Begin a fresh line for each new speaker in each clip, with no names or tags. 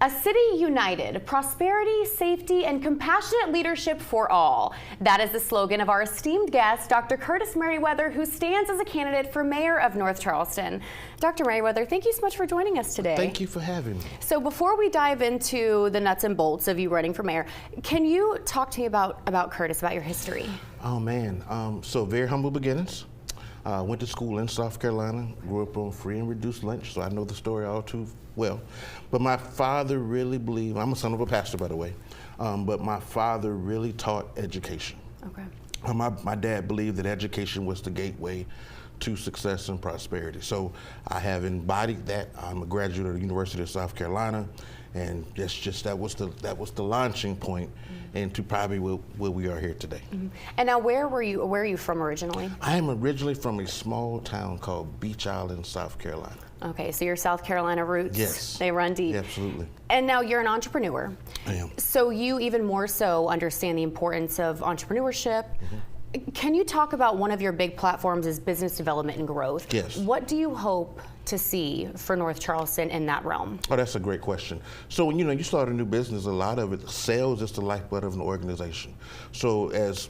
A city united, prosperity, safety, and compassionate leadership for all. That is the slogan of our esteemed guest, Dr. Curtis Merriweather, who stands as a candidate for mayor of North Charleston. Dr. Merriweather, thank you so much for joining us today.
Thank you for having me.
So before we dive into the nuts and bolts of you running for mayor, can you talk to me about Curtis, about your history?
Oh man, so very humble beginnings. Went to school in South Carolina, grew up on free and reduced lunch, so I know the story all too well. But my father really believed, I'm a son of a pastor by the way, but my father really taught education.
Okay.
My dad believed that education was the gateway to success and prosperity. So I have embodied that. I'm a graduate of the University of South Carolina, and that was the launching point into probably where we are here today.
Mm-hmm. And now where are you from originally?
I am originally from a small town called Beach Island, South Carolina.
Okay, so your South Carolina roots,
yes,
they run deep.
Absolutely.
And now you're an entrepreneur.
I am.
So you even more so understand the importance of entrepreneurship. Mm-hmm. Can you talk about one of your big platforms is business development and growth?
Yes.
What do you hope to see for North Charleston in that realm?
Oh, that's a great question. So when you start a new business, a lot of it, sales is the lifeblood of an organization. So as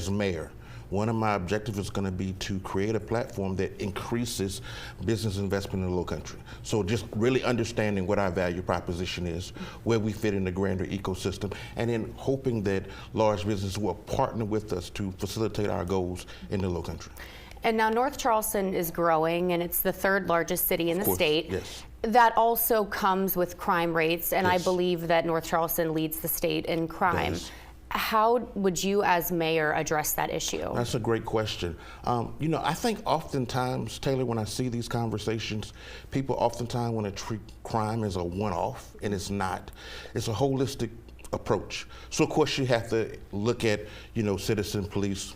mayor, one of my objectives is going to be to create a platform that increases business investment in the low country. So just really understanding what our value proposition is, where we fit in the grander ecosystem, and then hoping that large businesses will partner with us to facilitate our goals in the low country.
And now North Charleston is growing, and it's the third largest city in the state.
Yes.
That also comes with crime rates, and
yes.
I believe that North Charleston leads the state in crime.
Yes.
How would you as mayor address that issue?
That's a great question. I think oftentimes, Taylor, when I see these conversations, people oftentimes want to treat crime as a one-off, and it's not. It's a holistic approach. So of course you have to look at, citizen police,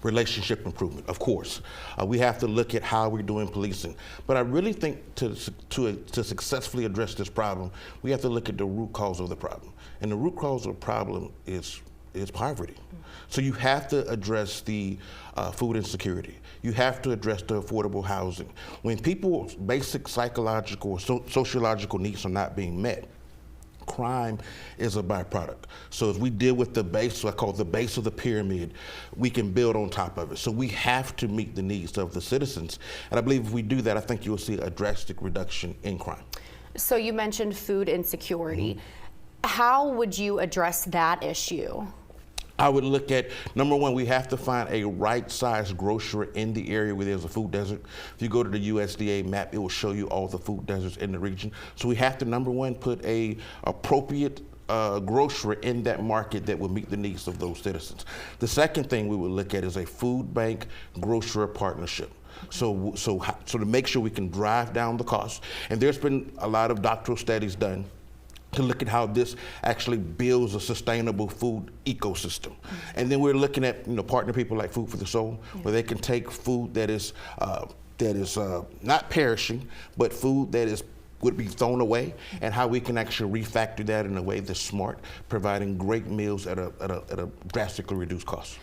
relationship improvement, of course. We have to look at how we're doing policing. But I really think to successfully address this problem, we have to look at the root cause of the problem. And the root cause of the problem is poverty. So you have to address the food insecurity. You have to address the affordable housing. When people's basic psychological or sociological needs are not being met, crime is a byproduct. So as we deal with the base, so I call it the base of the pyramid, we can build on top of it. So we have to meet the needs of the citizens. And I believe if we do that, I think you'll see a drastic reduction in crime. So
you mentioned food insecurity. Mm-hmm. How would you address that issue?
I would look at, number one, we have to find a right-sized grocer in the area where there's a food desert. If you go to the USDA map, it will show you all the food deserts in the region. So we have to, number one, put a appropriate grocer in that market that will meet the needs of those citizens. The second thing we would look at is a food bank grocer partnership. So to make sure we can drive down the cost. And there's been a lot of doctoral studies done to look at how this actually builds a sustainable food ecosystem. Mm-hmm. And then we're looking at, partner people like Food for the Soul, where they can take food that is not perishing, but food that would be thrown away, and how we can actually refactor that in a way that's smart, providing great meals at a drastically reduced cost.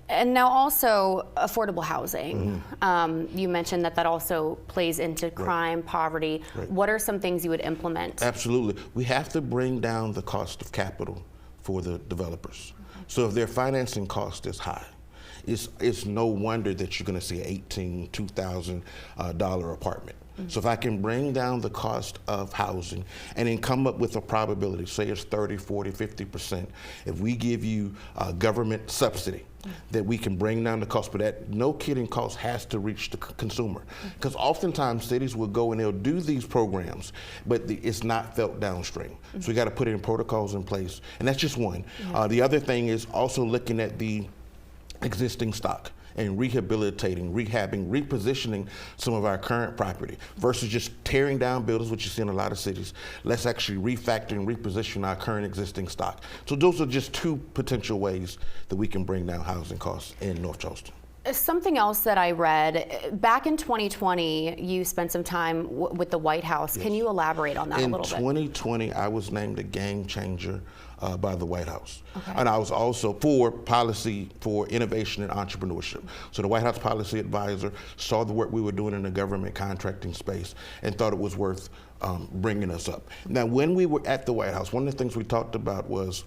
And now also affordable housing. Mm-hmm. You mentioned that also plays into crime, poverty. Right. What are some things you would implement?
Absolutely. We have to bring down the cost of capital for the developers. Mm-hmm. So if their financing cost is high, it's no wonder that you're going to see an $2,000 apartment. Mm-hmm. So if I can bring down the cost of housing and then come up with a probability, say it's 30, 40, 50%, if we give you government subsidy, that we can bring down the cost, but that no kidding cost has to reach the consumer. Because oftentimes cities will go and they'll do these programs, but it's not felt downstream. Mm-hmm. So we got to put in protocols in place, and that's just one. Mm-hmm. The other thing is also looking at the existing stock and rehabilitating, rehabbing, repositioning some of our current property versus just tearing down buildings, which you see in a lot of cities. Let's actually refactor and reposition our current existing stock. So those are just two potential ways that we can bring down housing costs in North Charleston.
Something else that I read, back in 2020, you spent some time with the White House. Yes. Can you elaborate on that a little bit?
In 2020, I was named a game changer by the White House. Okay. And I was also for policy for innovation and entrepreneurship. So the White House policy advisor saw the work we were doing in the government contracting space and thought it was worth bringing us up. Now, when we were at the White House, one of the things we talked about was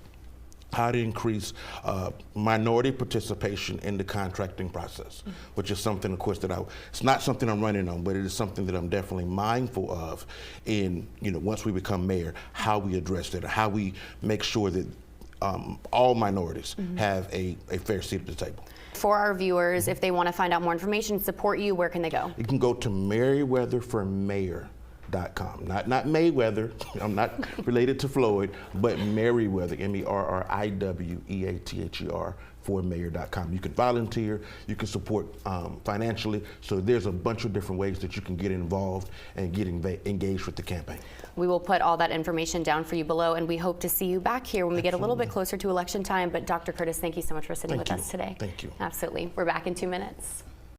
how to increase minority participation in the contracting process, which is something, of course, that it's not something I'm running on, but it is something that I'm definitely mindful of in, once we become mayor, how we address it, how we make sure that all minorities have a fair seat at the table.
For our viewers, if they want to find out more information, support you, where can they go?
You can go to merriweatherformayor.com. Not Mayweather, I'm not related to Floyd, but Merriweather, MERRIWEATHER, for mayor.com. You can volunteer, you can support financially, so there's a bunch of different ways that you can get involved and get engaged with the campaign.
We will put all that information down for you below, and we hope to see you back here when we get a little bit closer to election time. But Dr. Curtis, thank you so much for sitting with us today.
Thank you.
Absolutely. We're back in 2 minutes.